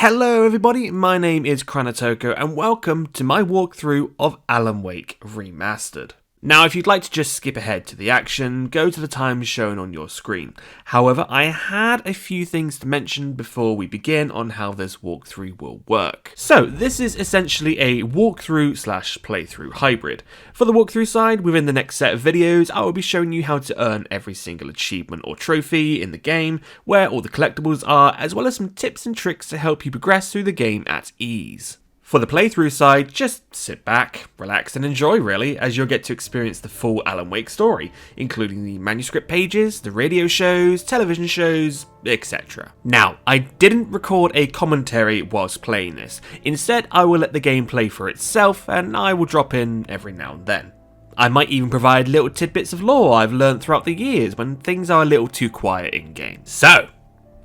Hello everybody, my name is Kranatoko and welcome to my walkthrough of Alan Wake Remastered. Now if you'd like to just skip ahead to the action, go to the times shown on your screen. However, I had a few things to mention before we begin on how this walkthrough will work. So this is essentially a walkthrough slash playthrough hybrid. For the walkthrough side, within the next set of videos, I will be showing you how to earn every single achievement or trophy in the game, where all the collectibles are, as well as some tips and tricks to help you progress through the game at ease. For the playthrough side, just sit back, relax and enjoy really, as you'll get to experience the full Alan Wake story, including the Manuscript Pages, the radio shows, television shows, etc. Now, I didn't record a commentary whilst playing this. Instead, I will let the game play for itself and I will drop in every now and then. I might even provide little tidbits of lore I've learned throughout the years when things are a little too quiet in game. So,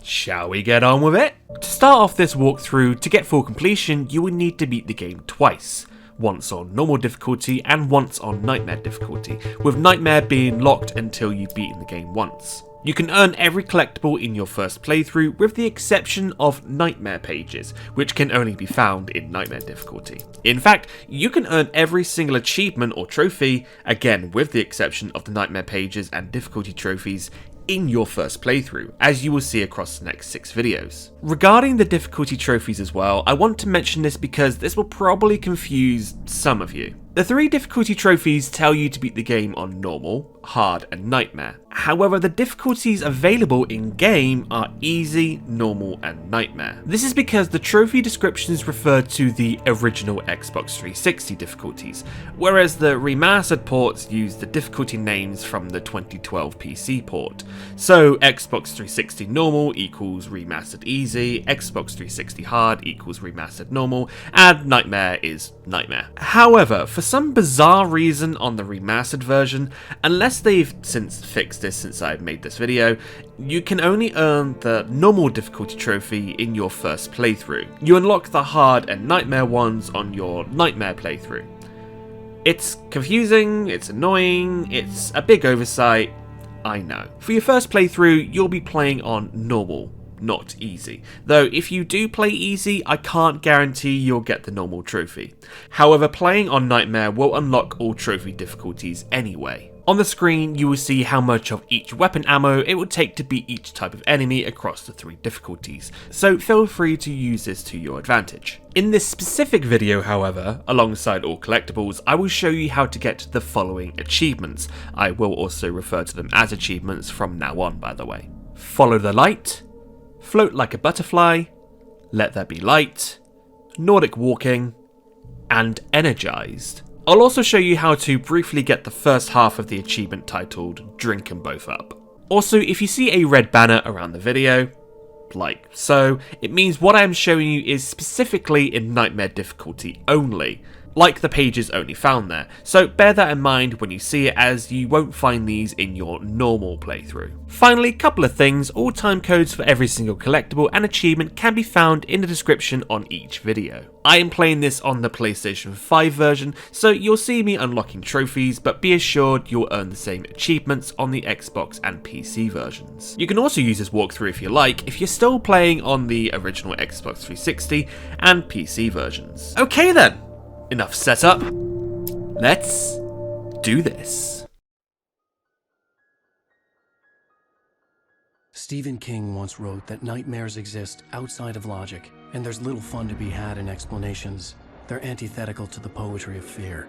shall we get on with it? To start off this walkthrough, to get full completion, you will need to beat the game twice. Once on normal difficulty and once on nightmare difficulty, with nightmare being locked until you've beaten the game once. You can earn every collectible in your first playthrough with the exception of nightmare pages, which can only be found in nightmare difficulty. In fact, you can earn every single achievement or trophy, again with the exception of the nightmare pages and difficulty trophies, in your first playthrough, as you will see across the next 6 videos. Regarding the difficulty trophies as well, I want to mention this because this will probably confuse some of you. The 3 difficulty trophies tell you to beat the game on normal, hard and nightmare. However, the difficulties available in game are easy, normal and nightmare. This is because the trophy descriptions refer to the original Xbox 360 difficulties, whereas the remastered ports use the difficulty names from the 2012 PC port. So Xbox 360 normal equals remastered easy, Xbox 360 hard equals remastered normal, and nightmare is nightmare. However, for some bizarre reason on the remastered version, unless they've since fixed this since I've made this video, you can only earn the normal difficulty trophy in your first playthrough. You unlock the hard and nightmare ones on your nightmare playthrough. It's confusing, it's annoying, it's a big oversight, I know. For your first playthrough, you'll be playing on normal, not easy. Though if you do play easy, I can't guarantee you'll get the normal trophy. However, playing on nightmare will unlock all trophy difficulties anyway. On the screen, you will see how much of each weapon ammo it will take to beat each type of enemy across the 3 difficulties, so feel free to use this to your advantage. In this specific video, however, alongside all collectibles, I will show you how to get the following achievements. I will also refer to them as achievements from now on, by the way. Follow the light, float like a butterfly, let there be light, Nordic walking, and Energized. I'll also show you how to briefly get the first half of the achievement titled Drink 'em Both Up. Also, if you see a red banner around the video, like so, it means what I am showing you is specifically in nightmare difficulty only, like the pages only found there, so bear that in mind when you see it, as you won't find these in your normal playthrough. Finally, couple of things, all time codes for every single collectible and achievement can be found in the description on each video. I am playing this on the PlayStation 5 version, so you'll see me unlocking trophies, but be assured you'll earn the same achievements on the Xbox and PC versions. You can also use this walkthrough if you like, if you're still playing on the original Xbox 360 and PC versions. Okay then! Enough setup, let's do this. Stephen King once wrote that nightmares exist outside of logic, and there's little fun to be had in explanations. They're antithetical to the poetry of fear.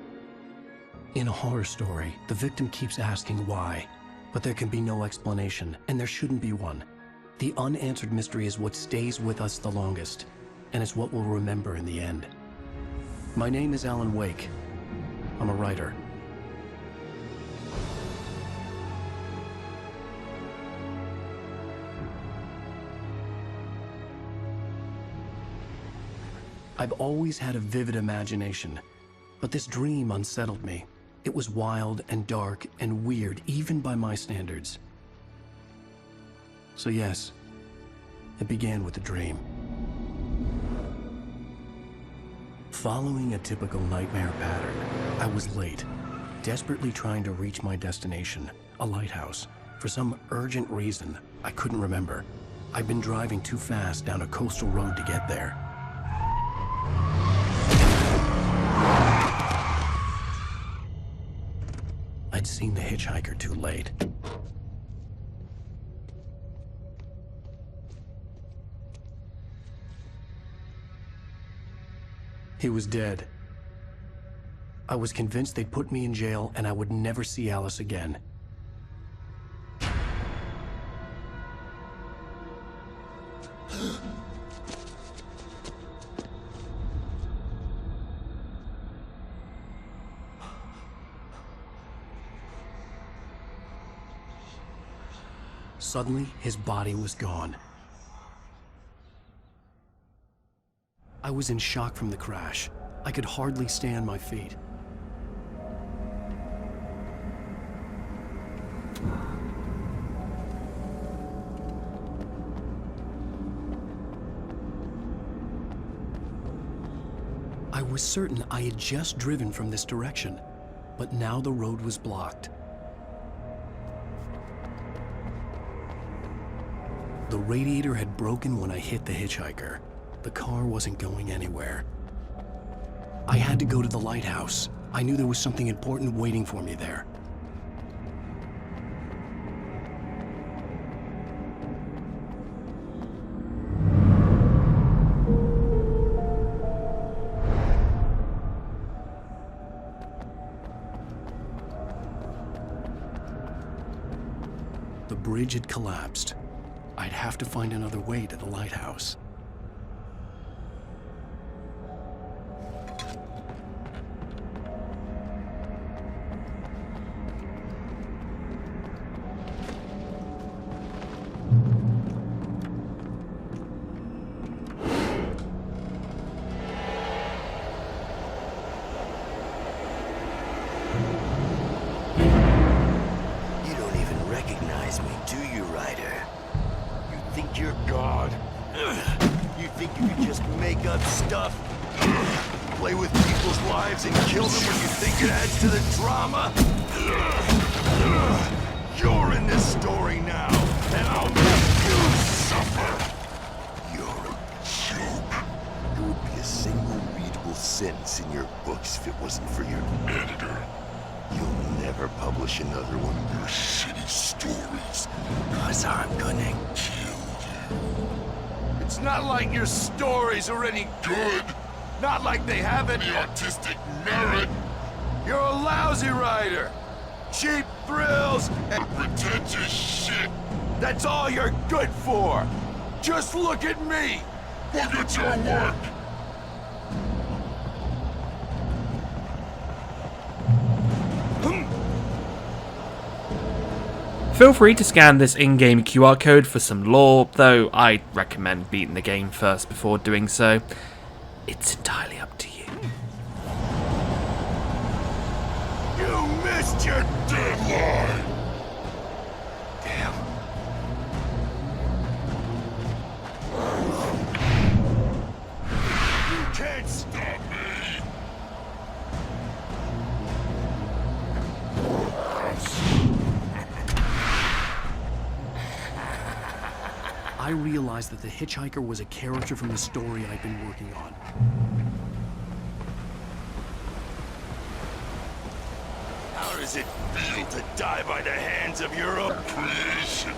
In a horror story, the victim keeps asking why, but there can be no explanation, and there shouldn't be one. The unanswered mystery is what stays with us the longest, and it's what we'll remember in the end. My name is Alan Wake. I'm a writer. I've always had a vivid imagination, but this dream unsettled me. It was wild and dark and weird, even by my standards. So yes, it began with a dream. Following a typical nightmare pattern, I was late, desperately trying to reach my destination, a lighthouse. For some urgent reason I couldn't remember. I'd been driving too fast down a coastal road to get there. I'd seen the hitchhiker too late. He was dead. I was convinced they'd put me in jail and I would never see Alice again. Suddenly, his body was gone. I was in shock from the crash. I could hardly stay on my feet. I was certain I had just driven from this direction, but now the road was blocked. The radiator had broken when I hit the hitchhiker. The car wasn't going anywhere. I had to go to the lighthouse. I knew there was something important waiting for me there. The bridge had collapsed. I'd have to find another way to the lighthouse. You don't even recognize me, do you, Ryder? You think you're God? You think you can just make up stuff? Play with people's lives and kill them when you think it adds to the drama? You're in this story now, and I'll make you suffer! You're a joke. There would be a single readable sentence in your books if it wasn't for your editor. You'll never publish another one of your shitty stories, cause I'm gonna kill you. It's not like your stories are any good. Not like they have any artistic merit. You're a lousy writer. Cheap thrills and pretentious shit. That's all you're good for. Just look at me. Look at your work. Feel free to scan this in-game QR code for some lore, though I'd recommend beating the game first before doing so. It's entirely up to you. You missed your deadline! Damn. You can't stop me! I realized that the hitchhiker was a character from the story I'd been working on. How does it feel to die by the hands of your own creation?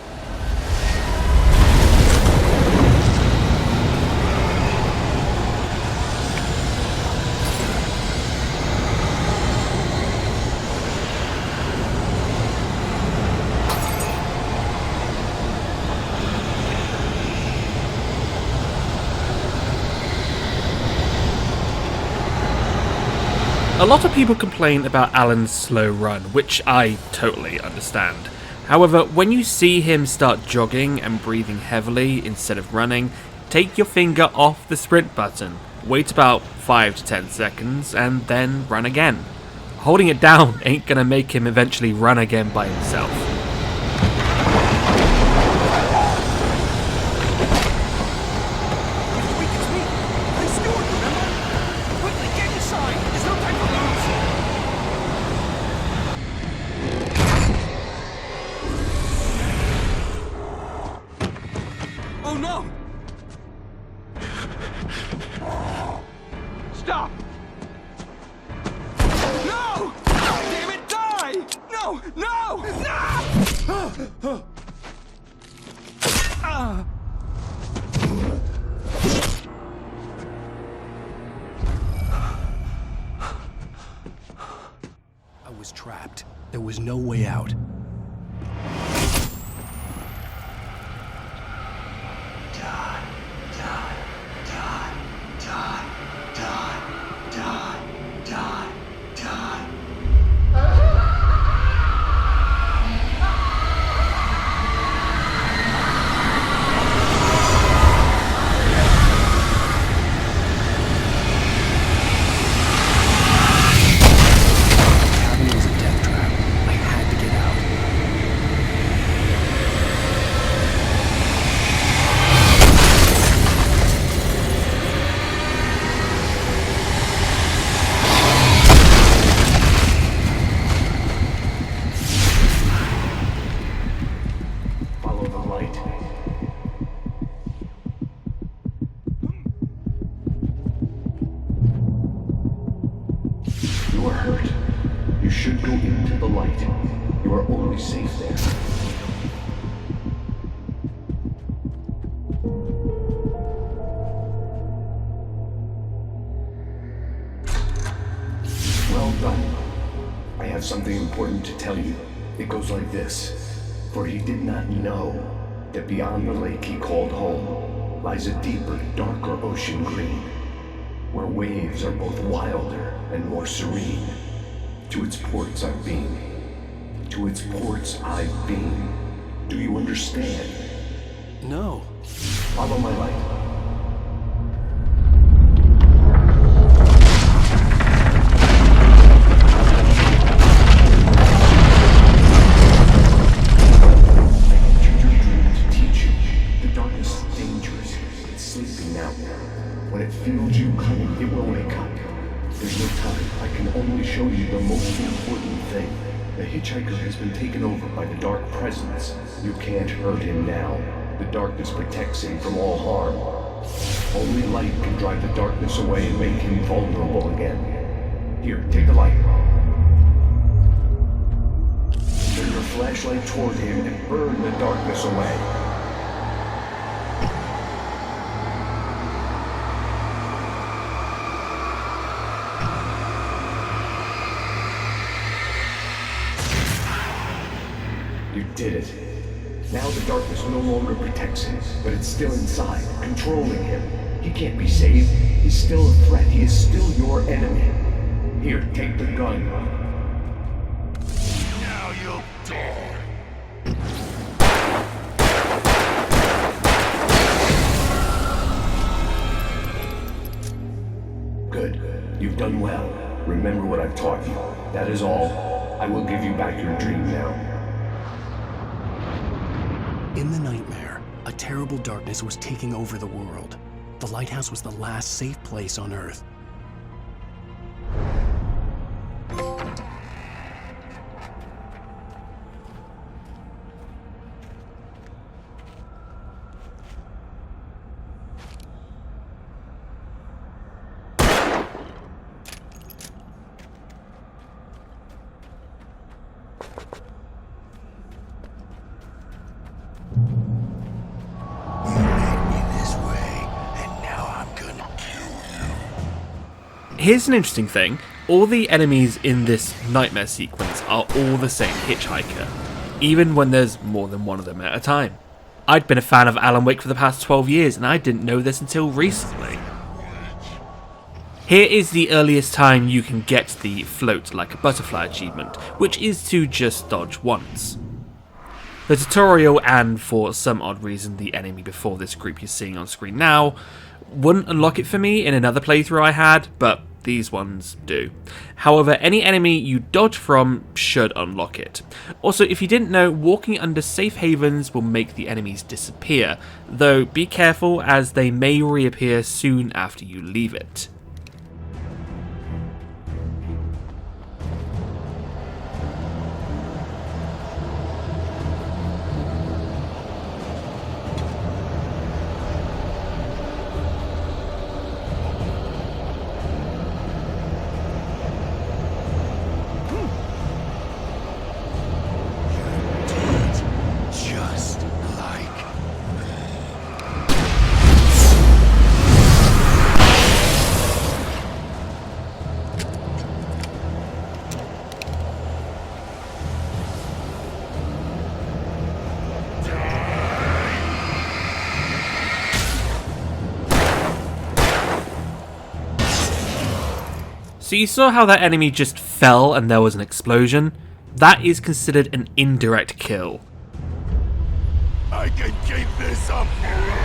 A lot of people complain about Alan's slow run, which I totally understand. However, when you see him start jogging and breathing heavily instead of running, take your finger off the sprint button, wait about 5 to 10 seconds, and then run again. Holding it down ain't gonna make him eventually run again by himself. There was no way out. Something important to tell you. It goes like this. For he did not know that beyond the lake he called home lies a deeper, darker ocean green, where waves are both wilder and more serene. To its ports I've been. To its ports I've been. Do you understand? No. Follow my light. The hitchhiker has been taken over by the dark presence. You can't hurt him now. The darkness protects him from all harm. Only light can drive the darkness away and make him vulnerable again. Here, take the light. Turn your flashlight toward him and burn the darkness away. You did it. Now the darkness no longer protects him, but it's still inside, controlling him. He can't be saved. He's still a threat. He is still your enemy. Here, take the gun. Now you'll die. Good. You've done well. Remember what I've taught you. That is all. I will give you back your dream now. In the nightmare, a terrible darkness was taking over the world. The lighthouse was the last safe place on Earth. Here's an interesting thing. All the enemies in this nightmare sequence are all the same hitchhiker, even when there's more than one of them at a time. I'd been a fan of Alan Wake for the past 12 years and I didn't know this until recently. Here is the earliest time you can get the float like a butterfly achievement, which is to just dodge once. The tutorial, and for some odd reason the enemy before this group you're seeing on screen now, wouldn't unlock it for me in another playthrough I had, but these ones do. However, any enemy you dodge from should unlock it. Also, if you didn't know, walking under safe havens will make the enemies disappear, though be careful as they may reappear soon after you leave it. So you saw how that enemy just fell and there was an explosion? That is considered an indirect kill. I can keep this up forever!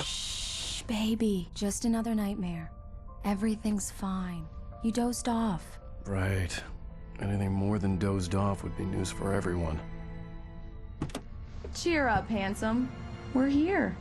Shh, baby. Just another nightmare. Everything's fine. You dozed off. Right. Anything more than dozed off would be news for everyone. Cheer up, handsome. We're here.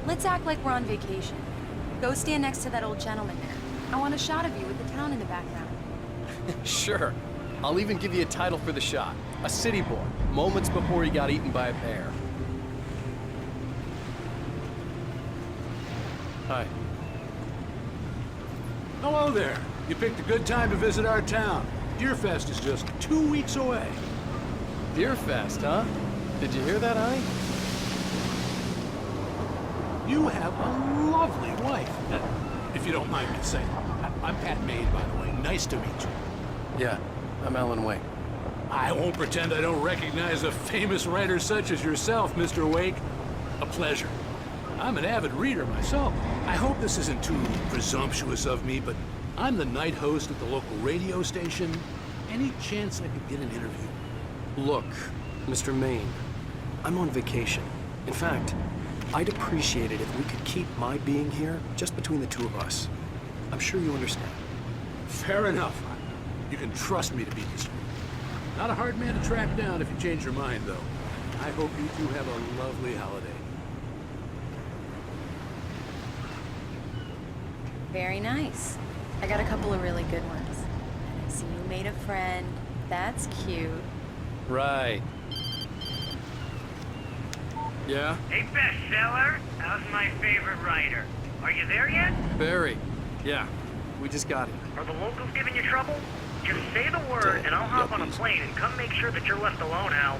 Let's act like we're on vacation. Go stand next to that old gentleman there. I want a shot of you with the town in the background. Sure. I'll even give you a title for the shot. A city boy, moments before he got eaten by a bear. Hi. Hello there. You picked a good time to visit our town. Deerfest is just 2 weeks away. Deerfest, huh? Did you hear that, honey? You have a lovely wife. If you don't mind me saying. I'm Pat Maine, by the way. Nice to meet you. Yeah, I'm Alan Wake. I won't pretend I don't recognize a famous writer such as yourself, Mr. Wake. A pleasure. I'm an avid reader myself. I hope this isn't too presumptuous of me, but I'm the night host at the local radio station. Any chance I could get an interview? Look, Mr. Maine, I'm on vacation. In fact, I'd appreciate it if we could keep my being here just between the two of us. I'm sure you understand. Fair enough. You can trust me to be discreet. Not a hard man to track down if you change your mind, though. I hope you two have a lovely holiday. Very nice. I got a couple of really good ones. And I see you made a friend. That's cute. Right. Yeah? Hey, bestseller, how's my favorite writer? Are you there yet? Barry. Yeah. We just got it. Are the locals giving you trouble? Just say the word and I'll hop on a plane and come make sure that you're left alone, Al.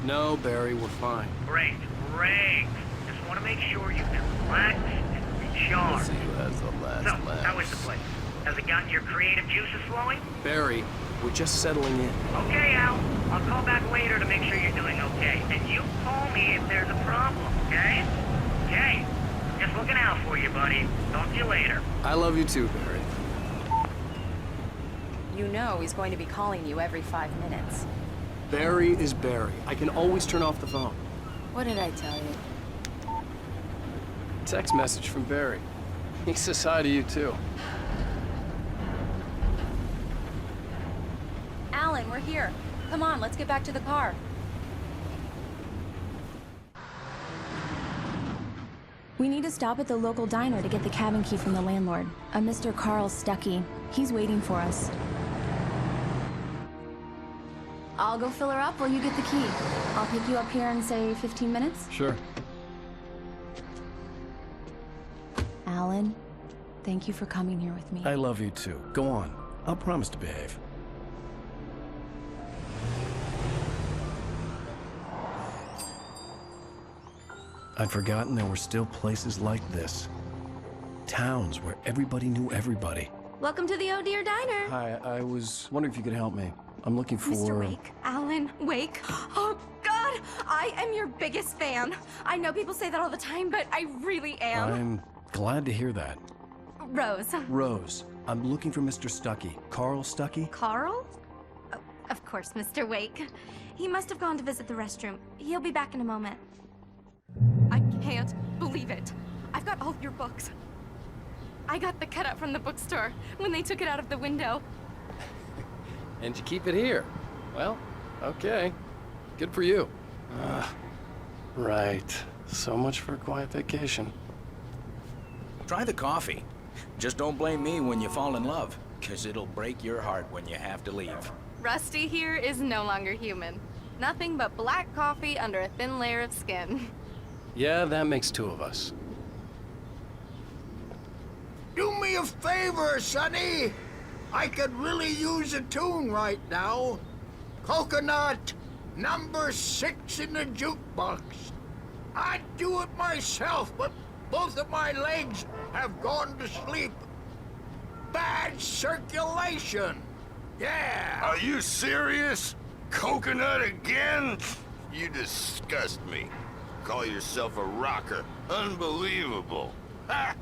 No, Barry, we're fine. Great, great. Just want to make sure you can relax and recharge. See who has the last So, laugh. how is the place? Has it gotten your creative juices flowing? Barry, we're just settling in. Okay, Al. I'll call back later to make sure you're doing okay. And you call me if there's a problem, okay? Okay. Just looking out for you, buddy. Talk to you later. I love you too, Barry. You know he's going to be calling you every 5 minutes. Barry is Barry. I can always turn off the phone. What did I tell you? text message from Barry. He says hi to you, too. Alan, we're here. Come on, let's get back to the car. We need to stop at the local diner to get the cabin key from the landlord, a Mr. Carl Stuckey. He's waiting for us. I'll go fill her up while you get the key. I'll pick you up here in, say, 15 minutes? Sure. Alan, thank you for coming here with me. I love you too. Go on. I'll promise to behave. I'd forgotten there were still places like this. Towns where everybody knew everybody. Welcome to the Oh Dear Diner. Hi, I was wondering if you could help me. I'm looking for... Mr. Wake. Alan Wake. Oh, God! I am your biggest fan. I know people say that all the time, but I really am. I'm glad to hear that. Rose. Rose, I'm looking for Mr. Stuckey. Carl Stuckey? Carl? Oh, of course, Mr. Wake. He must have gone to visit the restroom. He'll be back in a moment. I can't believe it. I've got all your books. I got the cutout from the bookstore when they took it out of the window. And you keep it here. Well, okay. Good for you. Right. So much for a quiet vacation. Try the coffee. Just don't blame me when you fall in love, 'cause it'll break your heart when you have to leave. Rusty here is no longer human. Nothing but black coffee under a thin layer of skin. Yeah, that makes two of us. Do me a favor, Sonny. I could really use a tune right now. Coconut, number 6 in the jukebox. I'd do it myself, but both of my legs have gone to sleep. Bad circulation. Yeah. Are you serious? Coconut again? You disgust me. Call yourself a rocker. Unbelievable. Ha!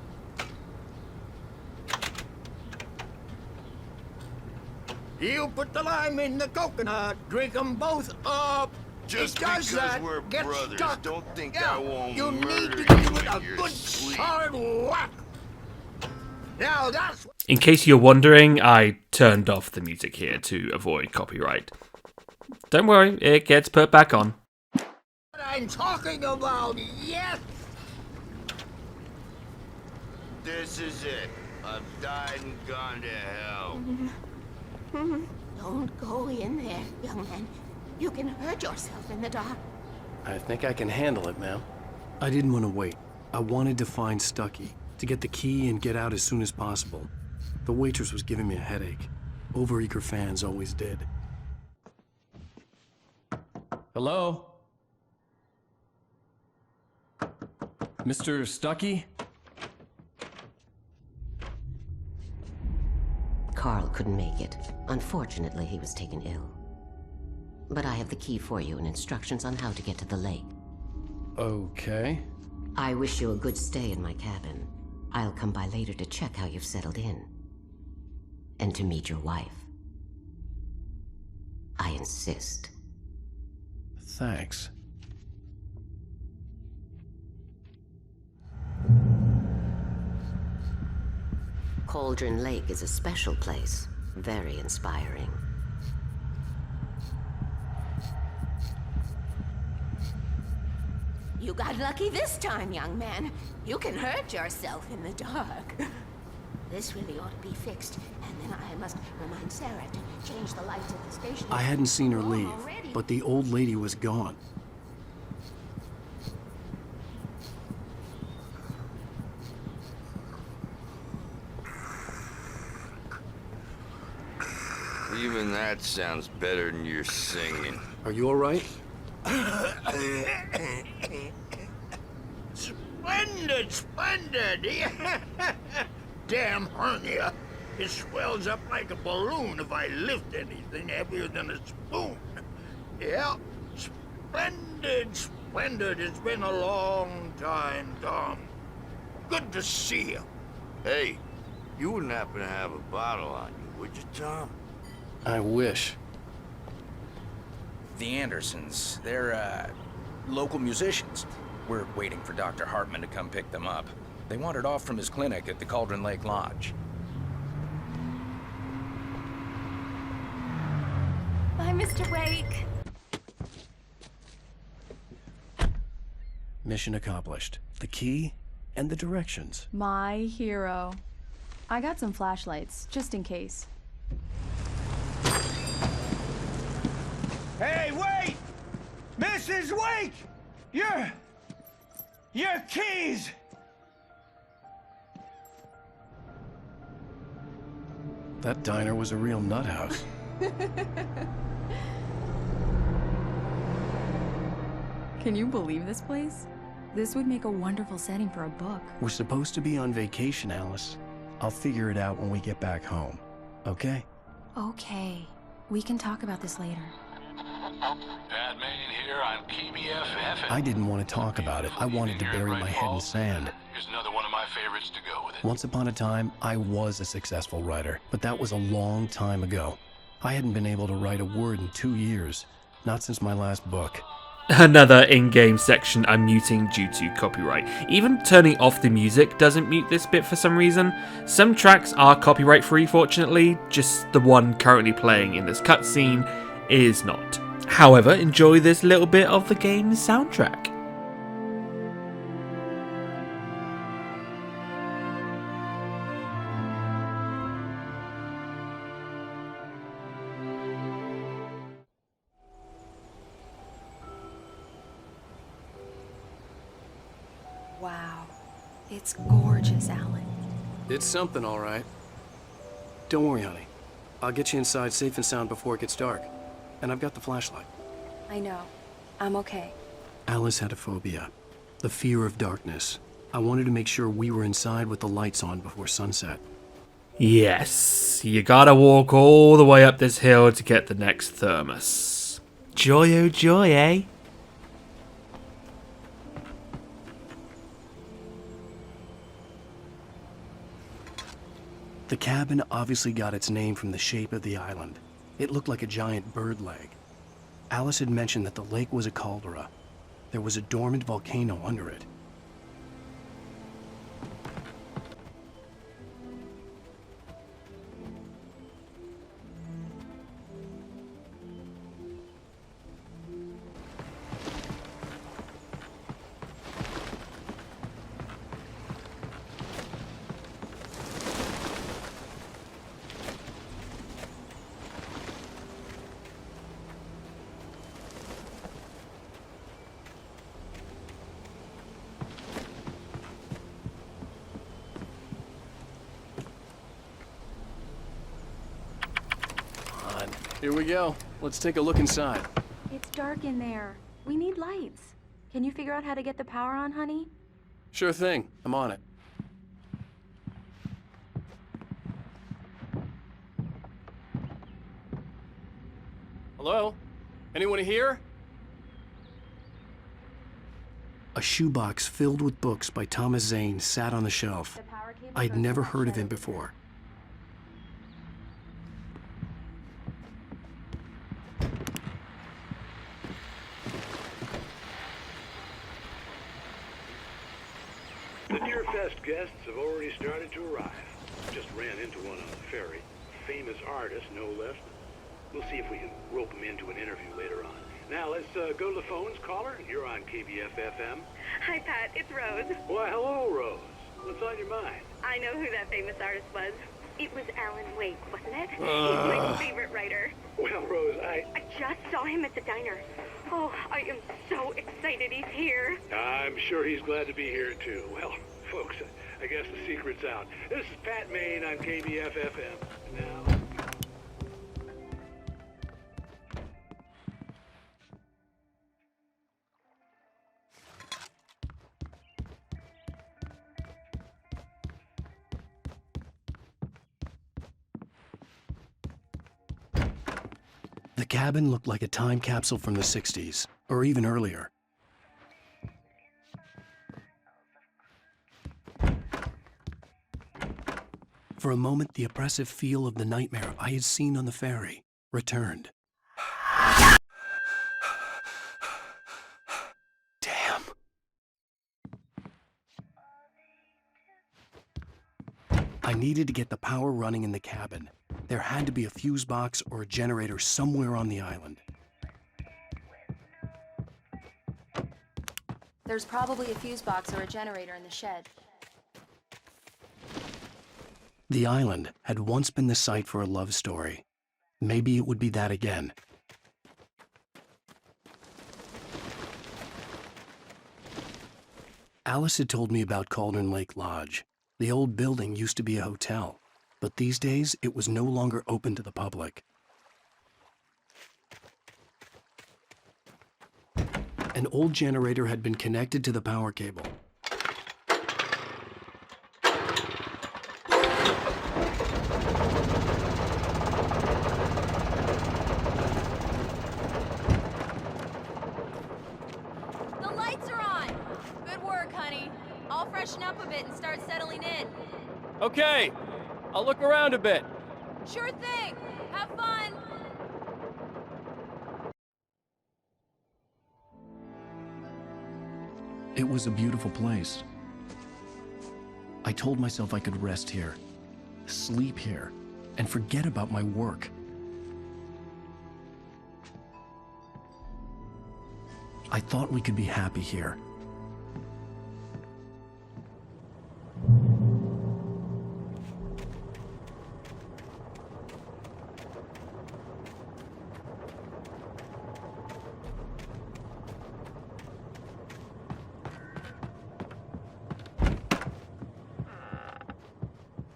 You put the lime in the coconut, drink them both up. Just it does because that, we're get brothers, stuck. don't think Yeah, I won't you need murder to give you it a in your good sleep. solid whack. Now that's In case you're wondering, I turned off the music here to avoid copyright. Don't worry, it gets put back on. what I'm talking about, yes. This is it. I've died and gone to hell. Don't go in there, young man. You can hurt yourself in the dark. I think I can handle it, ma'am. I didn't want to wait. I wanted to find Stuckey, to get the key and get out as soon as possible. The waitress was giving me a headache. Overeager fans always did. Hello? Mr. Stuckey? Carl couldn't make it. Unfortunately, he was taken ill. But I have the key for you and instructions on how to get to the lake. Okay. I wish you a good stay in my cabin. I'll come by later to check how you've settled in. And to meet your wife. I insist. Thanks. Cauldron Lake is a special place. Very inspiring. You got lucky this time, young man. You can hurt yourself in the dark. This really ought to be fixed, and then I must remind Sarah to change the lights at the station. I hadn't seen her leave, but the old lady was gone. Even that sounds better than your singing. Are you all right? Splendid, splendid. Damn hernia. It swells up like a balloon if I lift anything heavier than a spoon. Yeah, splendid, splendid. It's been a long time, Tom. Good to see you. Hey, you wouldn't happen to have a bottle on you, would you, Tom? I wish. The Andersons, they're, local musicians. We're waiting for Dr. Hartman to come pick them up. They wandered off from his clinic at the Cauldron Lake Lodge. Bye, Mr. Wake. Mission accomplished. The key and the directions. My hero. I got some flashlights, just in case. Hey, wait! Mrs. Wake! Your keys! That diner was a real nut house. Can you believe this place? This would make a wonderful setting for a book. We're supposed to be on vacation, Alice. I'll figure it out when we get back home. Okay? Okay. We can talk about this later. Pat Main here on KBFF. I didn't want to talk about it. I wanted to bury my head in sand. Here's another one of my favorites to go with it. Once upon a time, I was a successful writer, but that was a long time ago. I hadn't been able to write a word in 2 years. Not since my last book. Another in-game section I'm muting due to copyright. Even turning off the music doesn't mute this bit for some reason. Some tracks are copyright free, fortunately, just the one currently playing in this cutscene is not. However, enjoy this little bit of the game's soundtrack. Wow. It's gorgeous, Alan. It's something, all right. Don't worry, honey. I'll get you inside safe and sound before it gets dark. And I've got the flashlight. I know. I'm okay. Alice had a phobia. The fear of darkness. I wanted to make sure we were inside with the lights on before sunset. Yes, you gotta walk all the way up this hill to get the next Thermos. Joy oh joy, eh? The cabin obviously got its name from the shape of the island. It looked like a giant bird leg. Alice had mentioned that the lake was a caldera. There was a dormant volcano under it. Here we go. Let's take a look inside. It's dark in there. We need lights. Can you figure out how to get the power on, honey? Sure thing. I'm on it. Hello? Anyone here? A shoebox filled with books by Thomas Zane sat on the shelf. I'd never heard of him before. The Deerfest guests have already started to arrive. Just ran into one on the ferry. Famous artist, no less. We'll see if we can rope him into an interview later on. Now, let's go to the phones. Caller, you're on KBF-FM. Hi, Pat. It's Rose. Why, hello, Rose. What's on your mind? I know who that famous artist was. It was Alan Wake, wasn't it? He's my favorite writer. Well, Rose, I just saw him at the diner. Oh, I am so excited he's here. I'm sure he's glad to be here, too. Well, folks, I guess the secret's out. This is Pat Main on KBF-FM. Now... The cabin looked like a time capsule from the 60s, or even earlier. For a moment, the oppressive feel of the nightmare I had seen on the ferry returned. I needed to get the power running in the cabin. There had to be a fuse box or a generator somewhere on the island. There's probably a fuse box or a generator in the shed. The island had once been the site for a love story. Maybe it would be that again. Alice had told me about Cauldron Lake Lodge. The old building used to be a hotel, but these days it was no longer open to the public. An old generator had been connected to the power cable. The lights are on! Good work, honey. I'll freshen up a bit and start settling in. Okay, I'll look around a bit. Sure thing! Have fun! It was a beautiful place. I told myself I could rest here, sleep here, and forget about my work. I thought we could be happy here.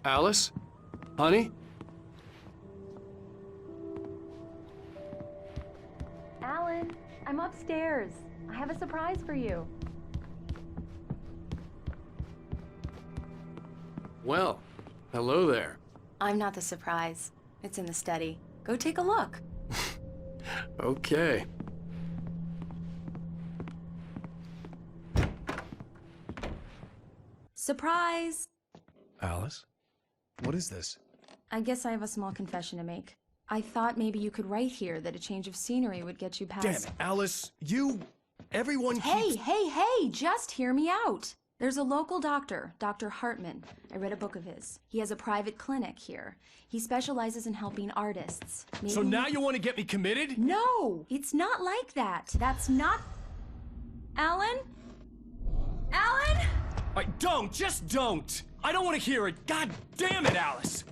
Alice? Honey? Alan, I'm upstairs. I have a surprise for you. Well, hello there. I'm not the surprise. It's in the study. Go take a look. Okay. Surprise! Alice? What is this? I guess I have a small confession to make. I thought maybe you could write here that a change of scenery would get you past... Damn it, Alice! Everyone keeps... Hey! Just hear me out! There's a local doctor, Dr. Hartman. I read a book of his. He has a private clinic here. He specializes in helping artists. So now you want to get me committed? No! It's not like that. That's not... Alan? Alan? Just don't! I don't want to hear it! God damn it, Alice!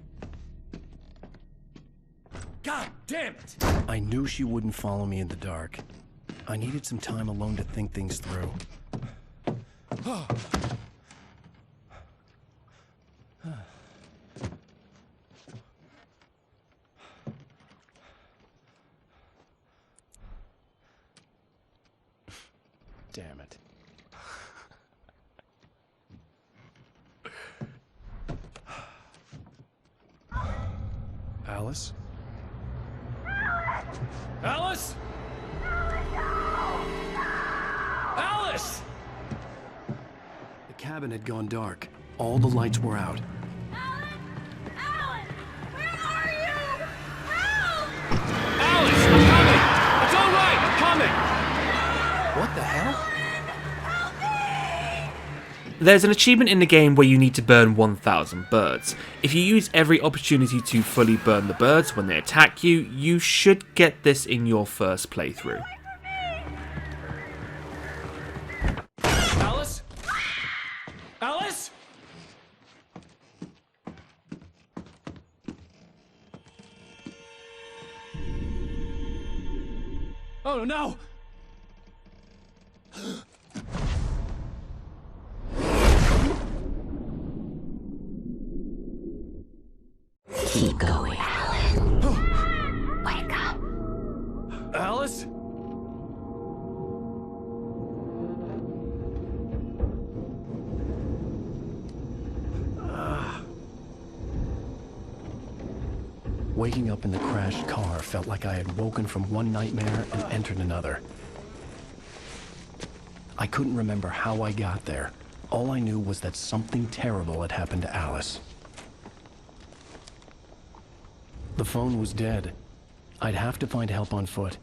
God damn it! I knew she wouldn't follow me in the dark. I needed some time alone to think things through. Damn it. Alice? Alice? Alice! The cabin had gone dark. All the lights were out. Alan! Where are you? Help! Alice, I'm coming! It's all right, I'm coming! What the hell? There's an achievement in the game where you need to burn 1,000 birds. If you use every opportunity to fully burn the birds when they attack you, you should get this in your first playthrough. Alice? Alice? Oh no! Keep going, Alan. Wake up. Alice? Waking up in the crashed car felt like I had woken from one nightmare and entered another. I couldn't remember how I got there. All I knew was that something terrible had happened to Alice. The phone was dead. I'd have to find help on foot.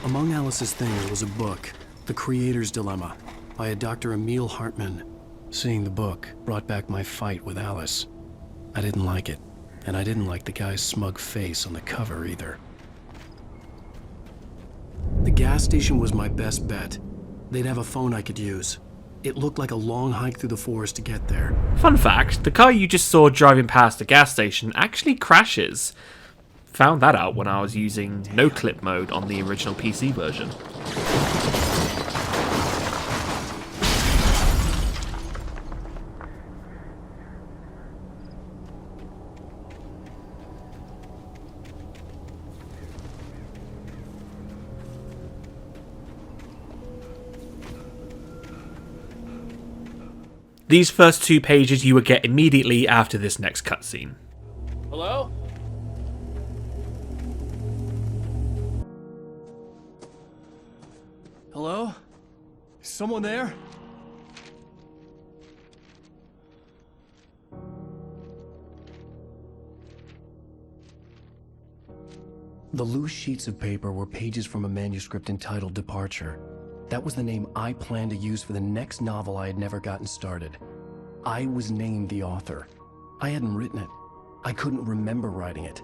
Among Alice's things was a book, The Creator's Dilemma, by a Dr. Emil Hartmann. Seeing the book brought back my fight with Alice. I didn't like it, and I didn't like the guy's smug face on the cover either. The gas station was my best bet. They'd have a phone I could use. It looked like a long hike through the forest to get there. Fun fact, the car you just saw driving past the gas station actually crashes. Found that out when I was using no-clip mode on the original PC version. These first 2 pages you will get immediately after this next cutscene. Hello? Hello? Is someone there? The loose sheets of paper were pages from a manuscript entitled Departure. That was the name I planned to use for the next novel I had never gotten started. I was named the author. I hadn't written it. I couldn't remember writing it.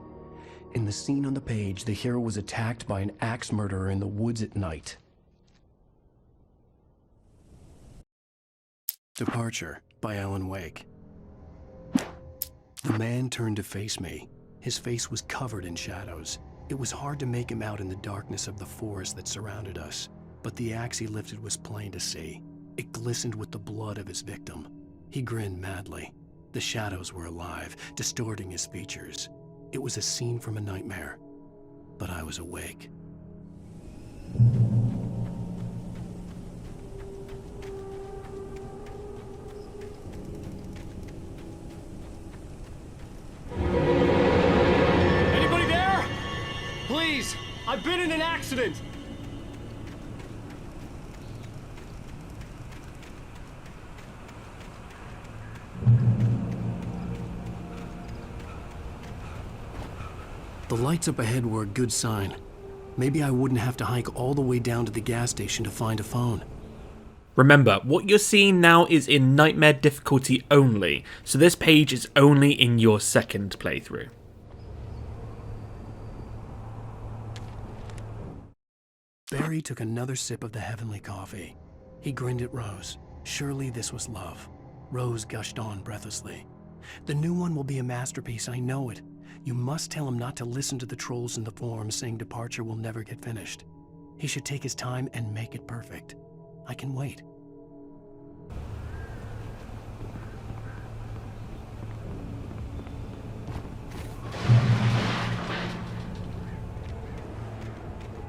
In the scene on the page, the hero was attacked by an axe murderer in the woods at night. Departure by Alan Wake. The man turned to face me. His face was covered in shadows. It was hard to make him out in the darkness of the forest that surrounded us. But the axe he lifted was plain to see. It glistened with the blood of his victim. He grinned madly. The shadows were alive, distorting his features. It was a scene from a nightmare, but I was awake. Anybody there? Please, I've been in an accident. The lights up ahead were a good sign. Maybe I wouldn't have to hike all the way down to the gas station to find a phone. Remember, what you're seeing now is in Nightmare difficulty only, so this page is only in your second playthrough. Barry took another sip of the heavenly coffee. He grinned at Rose. Surely this was love. Rose gushed on breathlessly. The new one will be a masterpiece, I know it. You must tell him not to listen to the trolls in the forums saying Departure will never get finished. He should take his time and make it perfect. I can wait.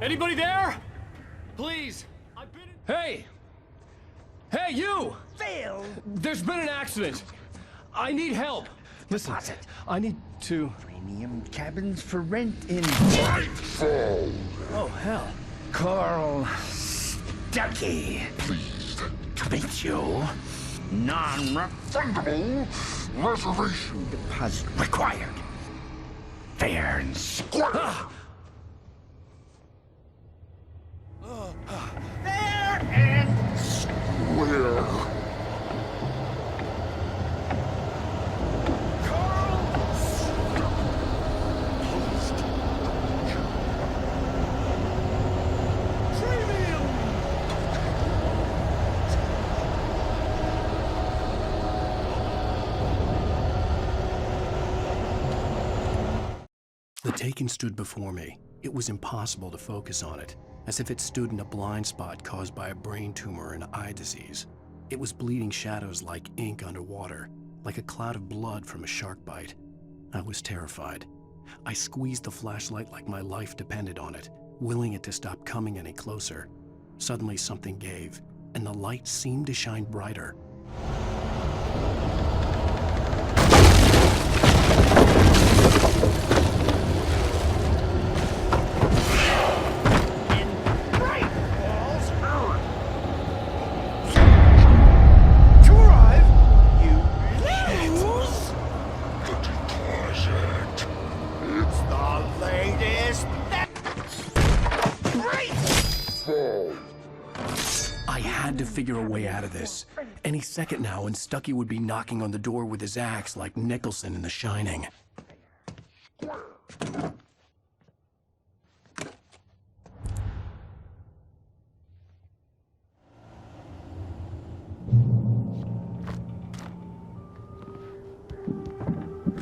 Anybody there? Please, I've been in... Hey! Hey, you! Phil! There's been an accident. I need help. Listen, I need to... Premium cabins for rent in... Nightfall! Oh, hell. Carl Stuckey. Pleased To meet you. Non-refundable reservation deposit required. Fair and square. Fair and square. The Taken stood before me. It was impossible to focus on it, as if it stood in a blind spot caused by a brain tumor and eye disease. It was bleeding shadows like ink underwater, like a cloud of blood from a shark bite. I was terrified. I squeezed the flashlight like my life depended on it, willing it to stop coming any closer. Suddenly something gave, and the light seemed to shine brighter. I had to figure a way out of this. Any second now, and Stucky would be knocking on the door with his axe like Nicholson in The Shining.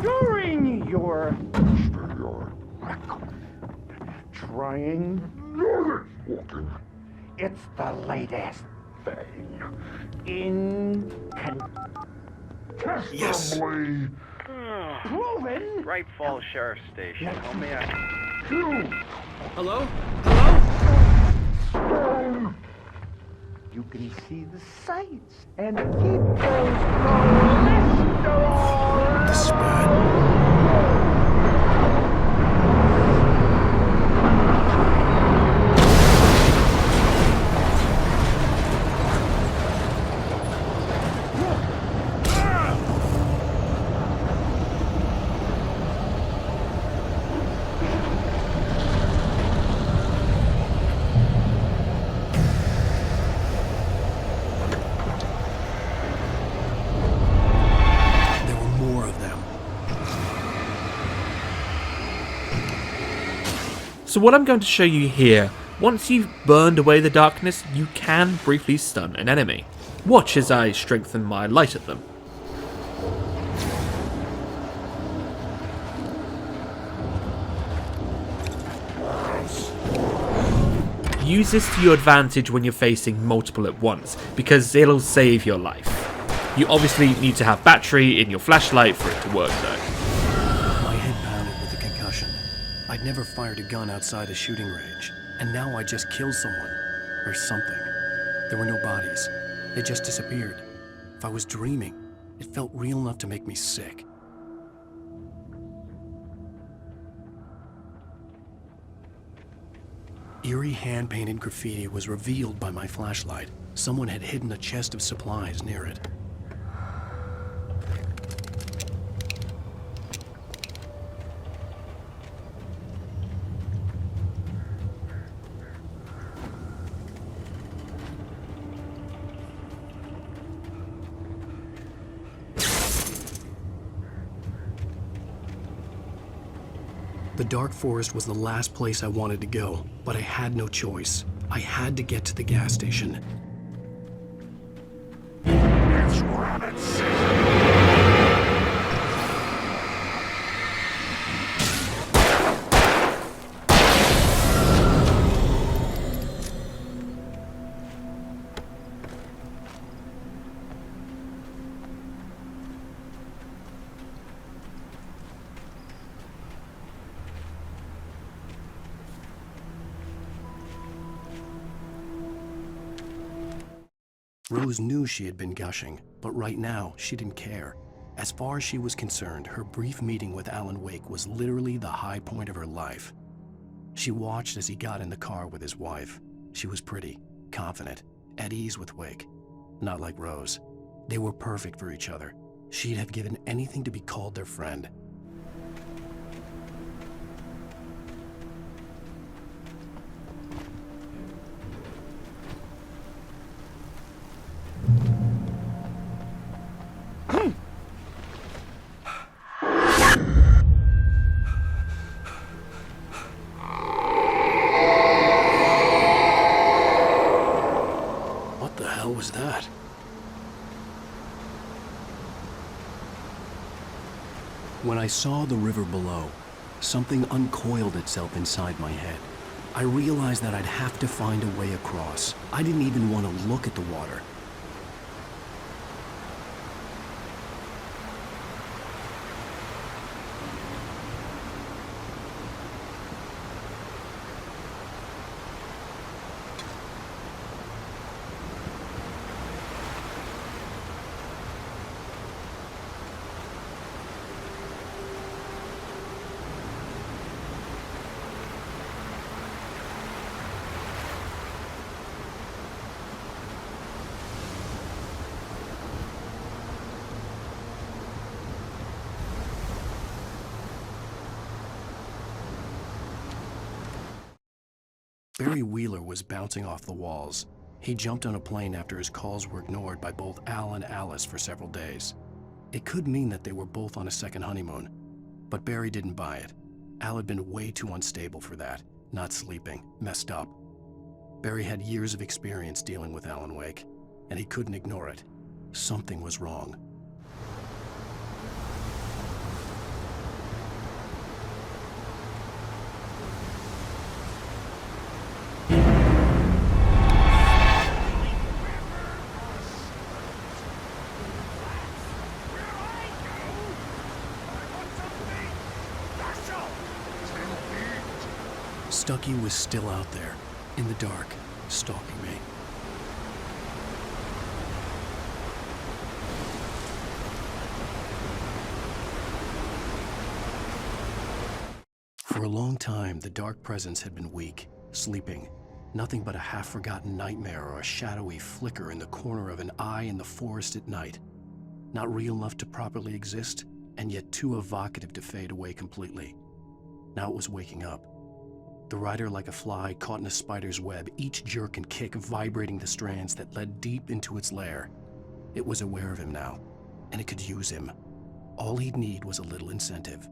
During your trying walking, it's the latest thing. Incontestably proven. Bright Falls Sheriff Station. How may I? Hello? Stone. You can see the sights and keep those cholesterol. The spat. So what I'm going to show you here, once you've burned away the darkness, you can briefly stun an enemy. Watch as I strengthen my light at them. Use this to your advantage when you're facing multiple at once, because it'll save your life. You obviously need to have battery in your flashlight for it to work though. My head pounded with the concussion. I'd never fired a gun outside a shooting range, and now I just killed someone. Or something. There were no bodies. They just disappeared. If I was dreaming, it felt real enough to make me sick. Eerie hand-painted graffiti was revealed by my flashlight. Someone had hidden a chest of supplies near it. The dark forest was the last place I wanted to go, but I had no choice. I had to get to the gas station. It's rabbit season. Rose knew she had been gushing, but right now, she didn't care. As far as she was concerned, her brief meeting with Alan Wake was literally the high point of her life. She watched as he got in the car with his wife. She was pretty, confident, at ease with Wake. Not like Rose. They were perfect for each other. She'd have given anything to be called their friend. What the hell was that? When I saw the river below, something uncoiled itself inside my head. I realized that I'd have to find a way across. I didn't even want to look at the water. Barry Wheeler was bouncing off the walls. He jumped on a plane after his calls were ignored by both Al and Alice for several days. It could mean that they were both on a second honeymoon, but Barry didn't buy it. Al had been way too unstable for that, not sleeping, messed up. Barry had years of experience dealing with Alan Wake, and he couldn't ignore it. Something was wrong. Stucky was still out there, in the dark, stalking me. For a long time, the dark presence had been weak, sleeping. Nothing but a half-forgotten nightmare or a shadowy flicker in the corner of an eye in the forest at night. Not real enough to properly exist, and yet too evocative to fade away completely. Now it was waking up. The rider like a fly caught in a spider's web, each jerk and kick vibrating the strands that led deep into its lair. It was aware of him now, and it could use him. All he'd need was a little incentive.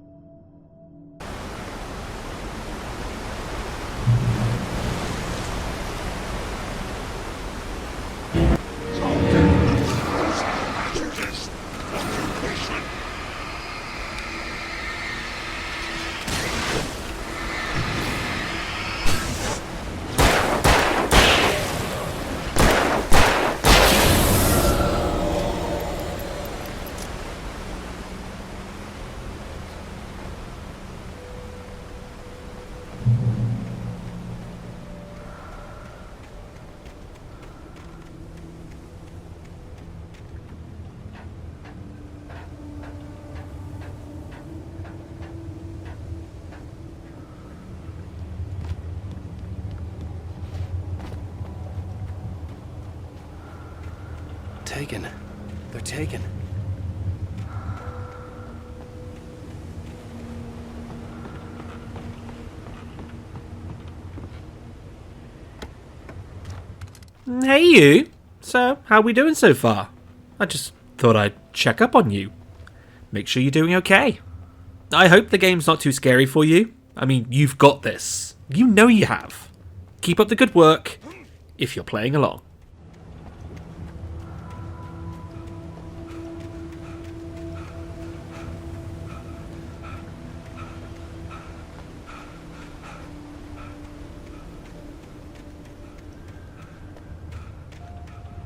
Taken. They're taken. Hey you! So, how we doing so far? I just thought I'd check up on you. Make sure you're doing okay. I hope the game's not too scary for you. I mean, you've got this. You know you have. Keep up the good work, if you're playing along.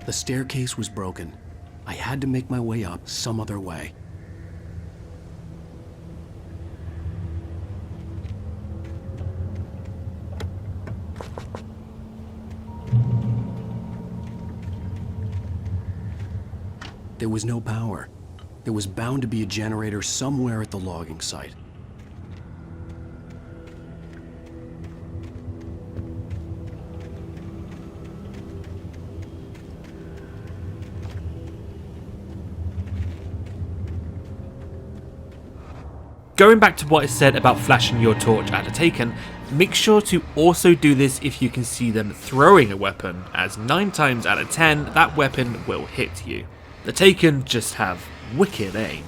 The staircase was broken. I had to make my way up some other way. There was no power. There was bound to be a generator somewhere at the logging site. Going back to what I said about flashing your torch at a Taken, make sure to also do this if you can see them throwing a weapon, as 9 times out of 10 that weapon will hit you. The Taken just have wicked aim.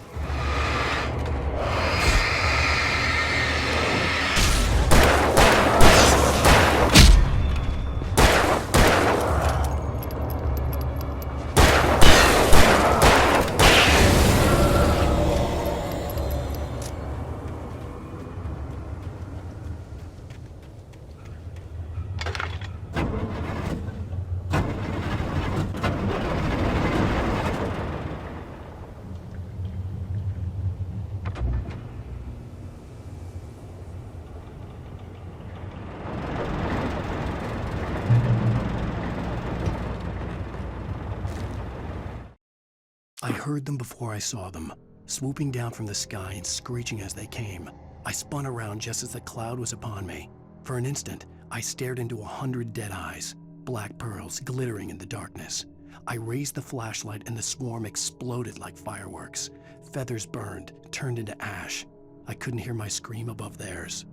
I heard them before I saw them, swooping down from the sky and screeching as they came. I spun around just as the cloud was upon me. For an instant, I stared into 100 dead eyes, black pearls glittering in the darkness. I raised the flashlight and the swarm exploded like fireworks. Feathers burned, turned into ash. I couldn't hear my scream above theirs.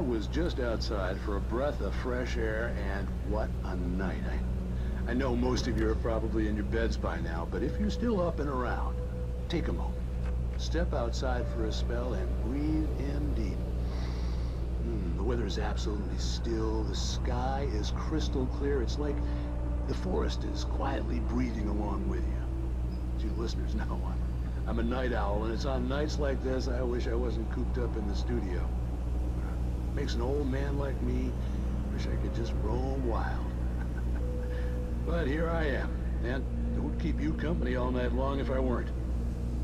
was just outside for a breath of fresh air, and what a night. I know most of you are probably in your beds by now, but if you're still up and around, take a moment. Step outside for a spell and breathe in deep. The weather is absolutely still. The sky is crystal clear. It's like the forest is quietly breathing along with you. As you listeners know, I'm a night owl, and it's on nights like this I wish I wasn't cooped up in the studio. Makes an old man like me wish I could just roam wild. But here I am, and it would keep you company all night long if I weren't.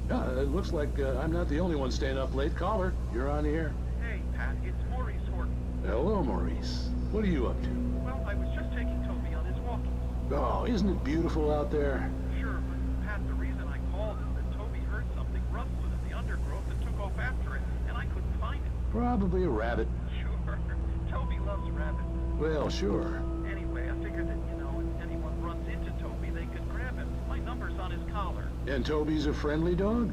It looks like I'm not the only one staying up late. Caller, you're on the air. Hey, Pat, it's Maurice Horton. Hello, Maurice. What are you up to? Well, I was just taking Toby on his walk. Oh, isn't it beautiful out there? Sure, but Pat, the reason I called is that Toby heard something rustling in the undergrowth and took off after it, and I couldn't find it. Probably a rabbit. Sure. Toby loves rabbits. Well, sure. Anyway, I figured that, if anyone runs into Toby, they could grab him. My number's on his collar. And Toby's a friendly dog?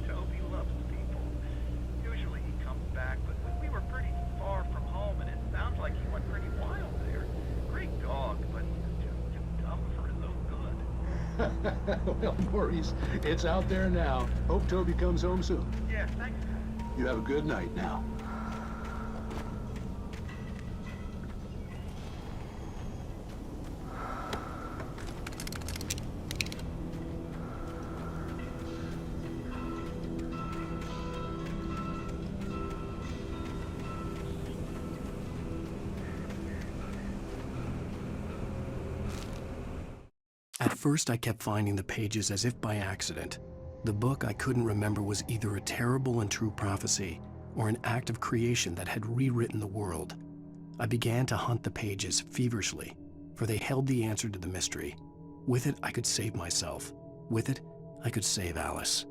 Toby loves people. Usually he comes back, but we were pretty far from home, and it sounds like he went pretty wild there. Great dog, but too dumb for his own good. Well, Maurice, it's out there now. Hope Toby comes home soon. Yeah, thanks. You have a good night now. At first, I kept finding the pages as if by accident. The book I couldn't remember was either a terrible and true prophecy or an act of creation that had rewritten the world. I began to hunt the pages feverishly, for they held the answer to the mystery. With it, I could save myself. With it, I could save Alice.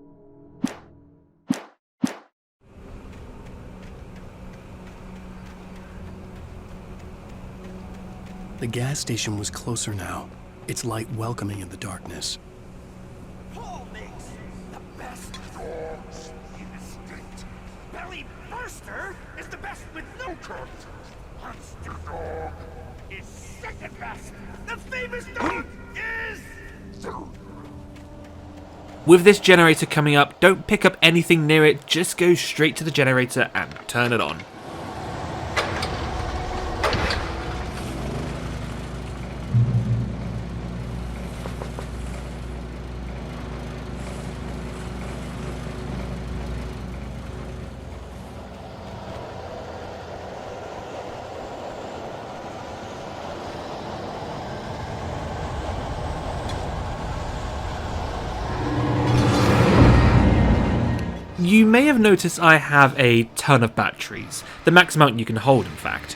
The gas station was closer now, its light welcoming in the darkness. Paul makes the best dogs in the state. Belly Burster is the best with no cut. Monster Dog is second best. The famous dog is... With this generator coming up, don't pick up anything near it, just go straight to the generator and turn it on. You may have noticed I have a ton of batteries, the max amount you can hold in fact.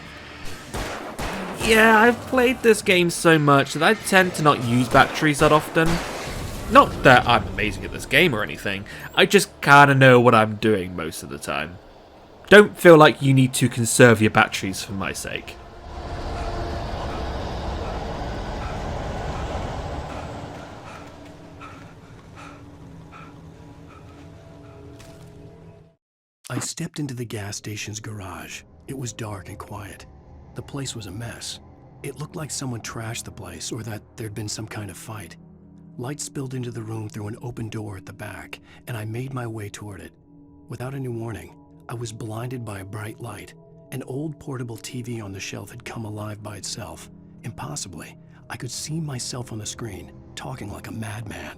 Yeah, I've played this game so much that I tend to not use batteries that often. Not that I'm amazing at this game or anything, I just kinda know what I'm doing most of the time. Don't feel like you need to conserve your batteries for my sake. I stepped into the gas station's garage. It was dark and quiet. The place was a mess. It looked like someone trashed the place or that there'd been some kind of fight. Light spilled into the room through an open door at the back, and I made my way toward it. Without any warning, I was blinded by a bright light. An old portable TV on the shelf had come alive by itself. Impossibly, I could see myself on the screen, talking like a madman.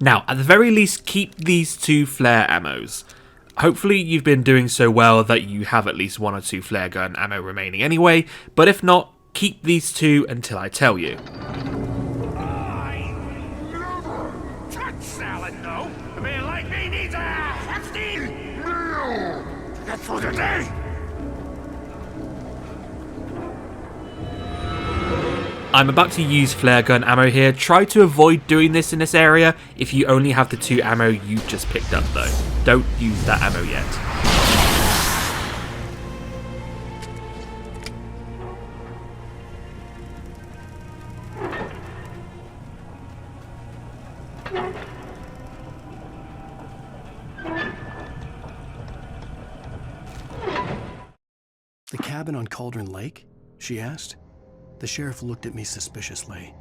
Now, at the very least, keep these 2 flare ammos. Hopefully you've been doing so well that you have at least 1 or 2 flare gun ammo remaining anyway, but if not, keep these 2 until I tell you. I never touch salad, no. A man like me needs a hefty meal to get through the day. I'm about to use flare gun ammo here. Try to avoid doing this in this area if you only have the 2 ammo you just picked up though. Don't use that ammo yet. The cabin on Cauldron Lake? She asked. The sheriff looked at me suspiciously.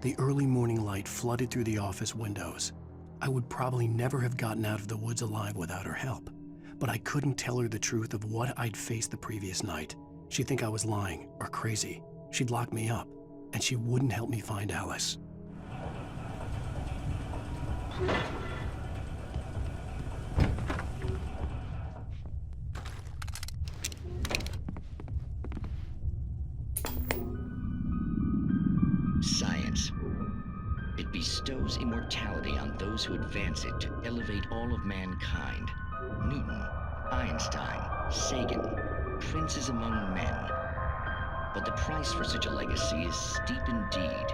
The early morning light flooded through the office windows. I would probably never have gotten out of the woods alive without her help, but I couldn't tell her the truth of what I'd faced the previous night. She'd think I was lying or crazy. She'd lock me up, and she wouldn't help me find Alice. Science. It bestows immortality on those who advance it to elevate all of mankind. Newton, Einstein, Sagan, princes among men. But the price for such a legacy is steep indeed.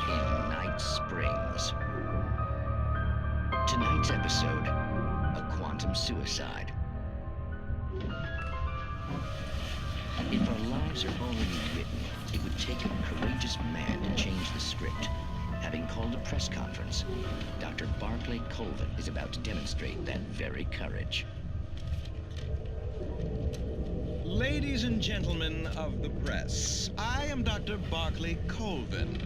In Night Springs. Tonight's episode, a quantum suicide. If our lives are already written, it would take a courageous man to change the script. Having called a press conference, Dr. Barclay Colvin is about to demonstrate that very courage. Ladies and gentlemen of the press, I am Dr. Barclay Colvin,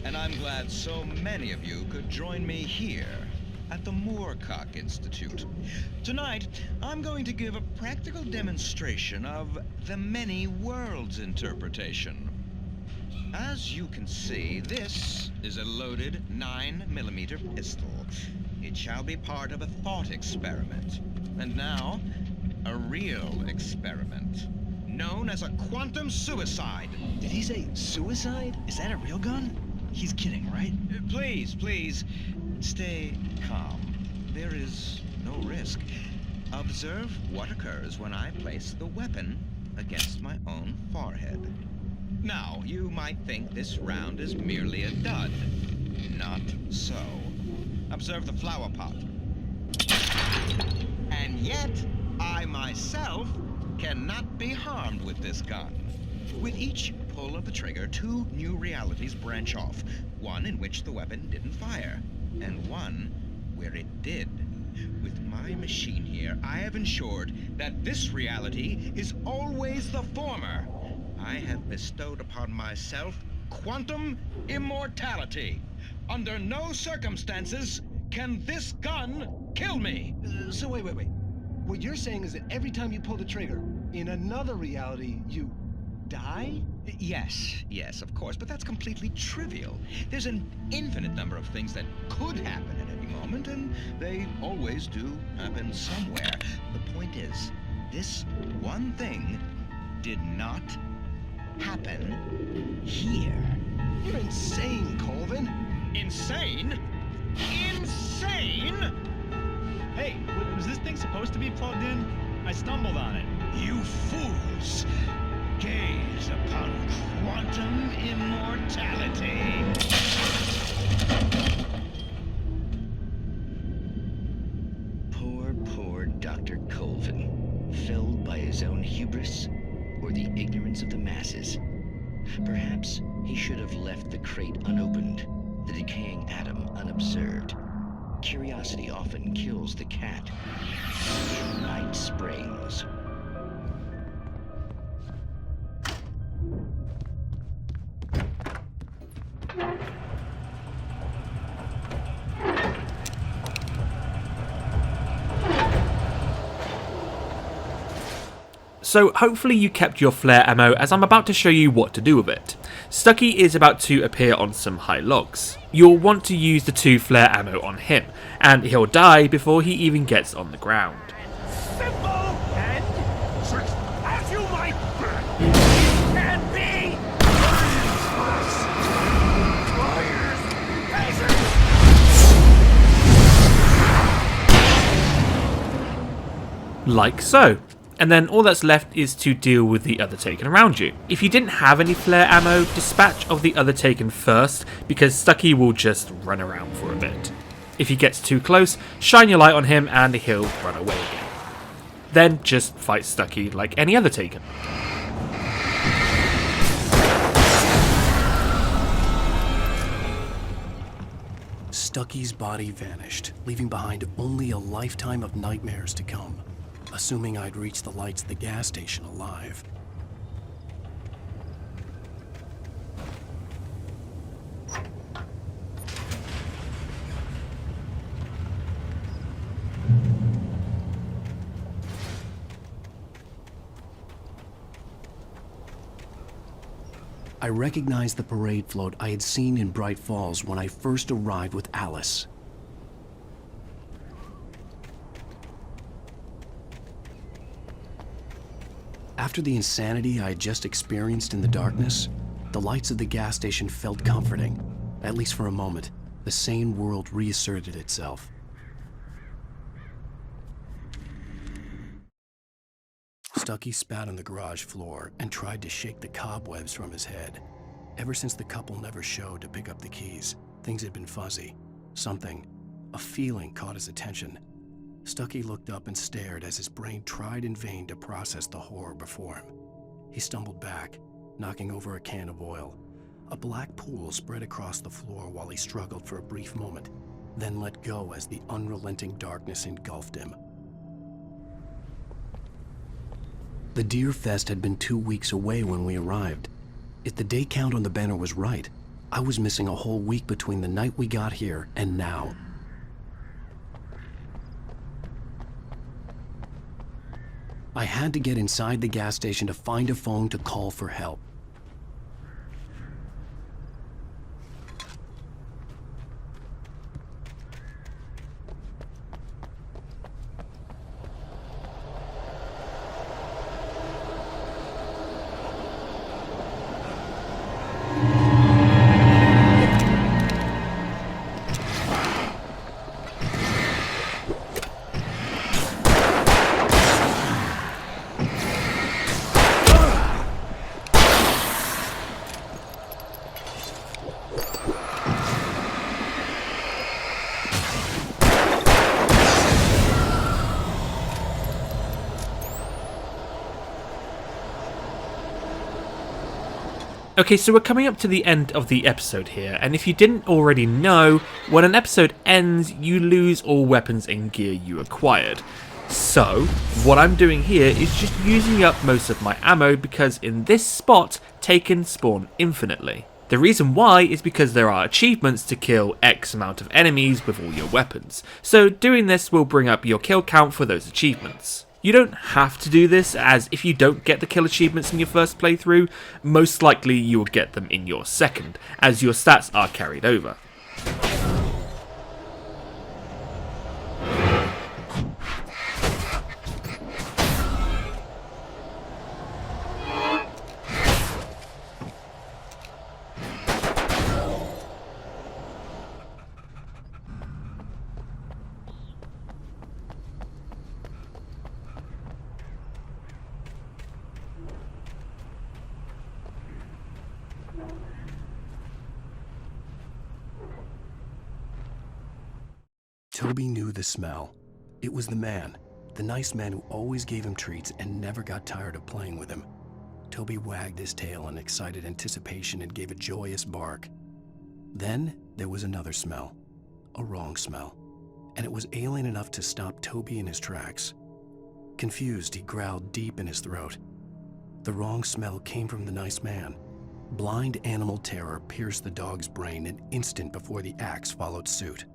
and I'm glad so many of you could join me here at the Moorcock Institute. Tonight, I'm going to give a practical demonstration of the many worlds interpretation. As you can see, this is a loaded 9mm pistol. It shall be part of a thought experiment. And now, a real experiment, known as a quantum suicide. Did he say suicide? Is that a real gun? He's kidding, right? Please, stay calm. There is no risk. Observe what occurs when I place the weapon against my own forehead. Now, you might think this round is merely a dud. Not so. Observe the flower pot. And yet, I myself cannot be harmed with this gun. With each pull of the trigger, 2 new realities branch off. One in which the weapon didn't fire, and one where it did. With my machine here, I have ensured that this reality is always the former. I have bestowed upon myself quantum immortality. Under no circumstances can this gun kill me. So wait. What you're saying is that every time you pull the trigger, in another reality, you die? Yes, of course, but that's completely trivial. There's an infinite number of things that could happen at any moment, and they always do happen somewhere. The point is, this one thing did not happen here. You're insane, Colvin. Insane? Insane? Hey, was this thing supposed to be plugged in? I stumbled on it. You fools! Gaze upon quantum immortality. Poor Dr. Colvin, felled by his own hubris or the ignorance of the masses. Perhaps he should have left the crate unopened, the decaying atom unobserved. Curiosity often kills the cat. In Night Springs. So hopefully you kept your flare ammo, as I'm about to show you what to do with it. Stucky is about to appear on some high logs. You'll want to use the 2 flare ammo on him, and he'll die before he even gets on the ground. Simple and just as you might be. It can be. Like so. and then all that's left is to deal with the other Taken around you. If you didn't have any flare ammo, dispatch of the other Taken first, because Stucky will just run around for a bit. If he gets too close, shine your light on him and he'll run away again. Then just fight Stucky like any other Taken. Stucky's body vanished, leaving behind only a lifetime of nightmares to come, assuming I'd reached the lights of the gas station alive. I recognized the parade float I had seen in Bright Falls when I first arrived with Alice. After the insanity I had just experienced in the darkness, the lights of the gas station felt comforting. At least for a moment, the sane world reasserted itself. Stucky spat on the garage floor and tried to shake the cobwebs from his head. Ever since the couple never showed to pick up the keys, things had been fuzzy. Something, a feeling, caught his attention. Stucky looked up and stared as his brain tried in vain to process the horror before him. He stumbled back, knocking over a can of oil. A black pool spread across the floor while he struggled for a brief moment, then let go as the unrelenting darkness engulfed him. The Deer Fest had been 2 weeks away when we arrived. If the day count on the banner was right, I was missing a whole week between the night we got here and now. I had to get inside the gas station to find a phone to call for help. Okay, so we're coming up to the end of the episode here, and if you didn't already know, when an episode ends, you lose all weapons and gear you acquired. So, what I'm doing here is just using up most of my ammo because in this spot, Taken spawn infinitely. The reason why is because there are achievements to kill X amount of enemies with all your weapons, so doing this will bring up your kill count for those achievements. You don't have to do this, as if you don't get the kill achievements in your first playthrough, most likely you will get them in your second, as your stats are carried over. Toby knew the smell. It was the man, the nice man who always gave him treats and never got tired of playing with him. Toby wagged his tail in excited anticipation and gave a joyous bark. Then there was another smell, a wrong smell, and it was alien enough to stop Toby in his tracks. Confused, he growled deep in his throat. The wrong smell came from the nice man. Blind animal terror pierced the dog's brain an instant before the axe followed suit.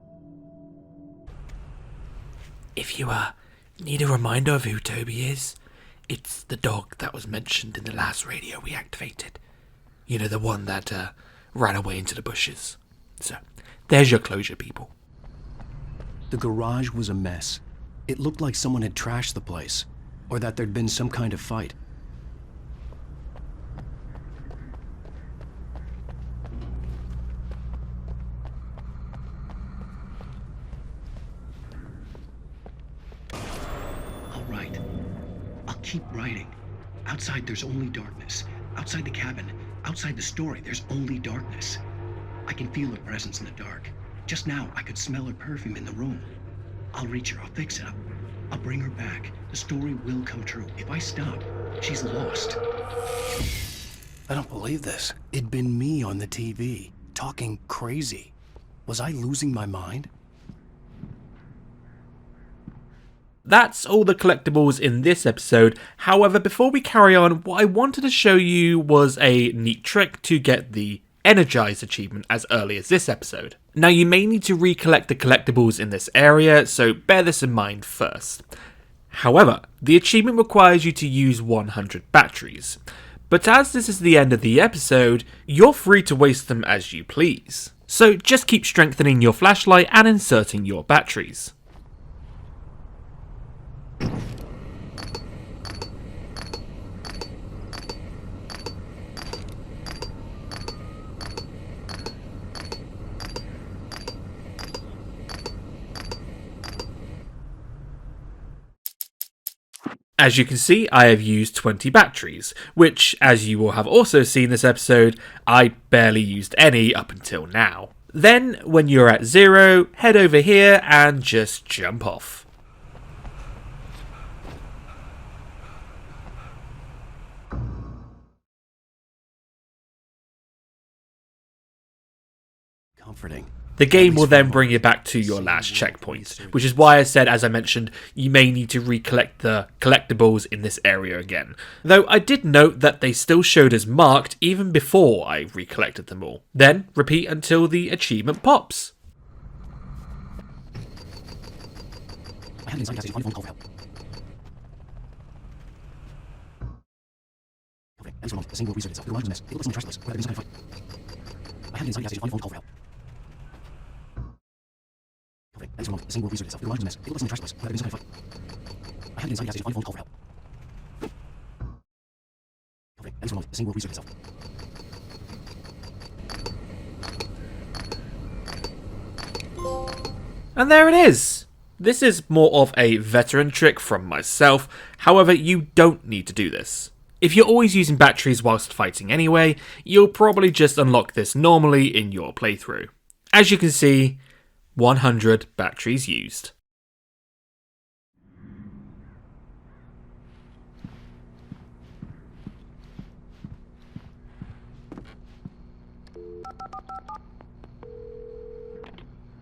If you need a reminder of who Toby is, it's the dog that was mentioned in the last radio we activated. You know, the one that ran away into the bushes. So, there's your closure, people. The garage was a mess. It looked like someone had trashed the place, or that there'd been some kind of fight. keep writing. Outside, there's only darkness. Outside the cabin, outside the story, there's only darkness. I can feel her presence in the dark. Just now, I could smell her perfume in the room. I'll reach her, I'll fix it up. I'll bring her back. The story will come true. If I stop, she's lost. I don't believe this. It'd been me on the TV, talking crazy. Was I losing my mind? That's all the collectibles in this episode. However, before we carry on, what I wanted to show you was a neat trick to get the Energized achievement as early as this episode. Now, you may need to recollect the collectibles in this area, so bear this in mind first. However, the achievement requires you to use 100 batteries. But as this is the end of the episode, you're free to waste them as you please. So just keep strengthening your flashlight and inserting your batteries. As you can see, I have used 20 batteries, which, as you will have also seen this episode, I barely used any up until now. Then, when you're at 0, head over here and just jump off. Comforting. The game will then bring you back to your last checkpoint, which is why I said, as I mentioned, you may need to recollect the collectibles in this area again. Though I did note that they still showed as marked even before I recollected them all. Then repeat until the achievement pops. I had an inside phone call for help. Okay, and so the single research itself. The large mess. It looks like a trash place. Where the inside fight. I had an inside phone call for help. Okay, and so the single research itself. The large mess. It looks like a trash place. Where the inside fight. I had an inside phone call for help. Okay, and so the single research itself. And there it is! This is more of a veteran trick from myself, however you don't need to do this. If you're always using batteries whilst fighting anyway, you'll probably just unlock this normally in your playthrough. As you can see, 100 batteries used.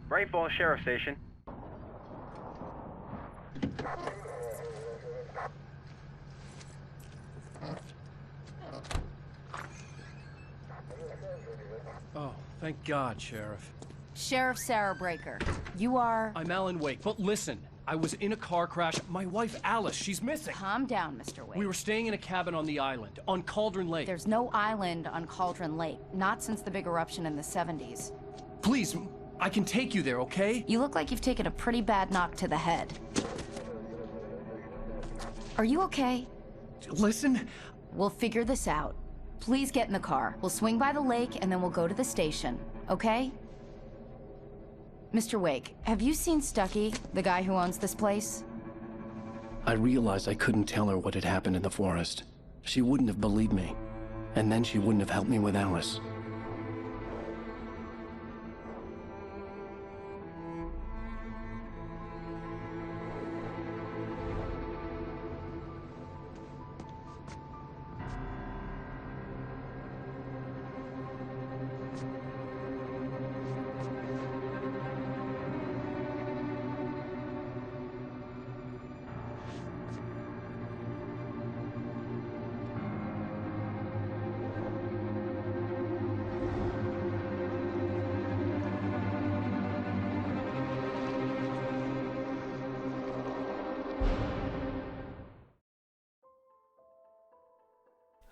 Bright Falls Sheriff Station. Oh, thank God, Sheriff. Sheriff Sarah Breaker, you are... I'm Alan Wake, but listen, I was in a car crash. My wife, Alice, she's missing. Calm down, Mr. Wake. We were staying in a cabin on the island, on Cauldron Lake. There's no island on Cauldron Lake, not since the big eruption in the 70s. Please, I can take you there, okay? You look like you've taken a pretty bad knock to the head. Are you okay? Listen. We'll figure this out. Please get in the car. We'll swing by the lake and then we'll go to the station, okay? Mr. Wake, have you seen Stucky, the guy who owns this place? I realized I couldn't tell her what had happened in the forest. She wouldn't have believed me. And then she wouldn't have helped me with Alice.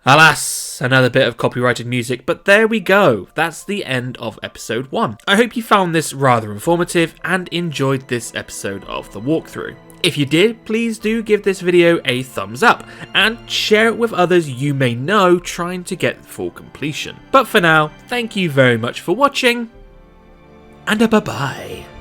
Alas, another bit of copyrighted music, but there we go. That's the end of episode 1. I hope you found this rather informative and enjoyed this episode of the walkthrough. If you did, please do give this video a thumbs up and share it with others you may know trying to get full completion. But for now, thank you very much for watching, and a bye-bye.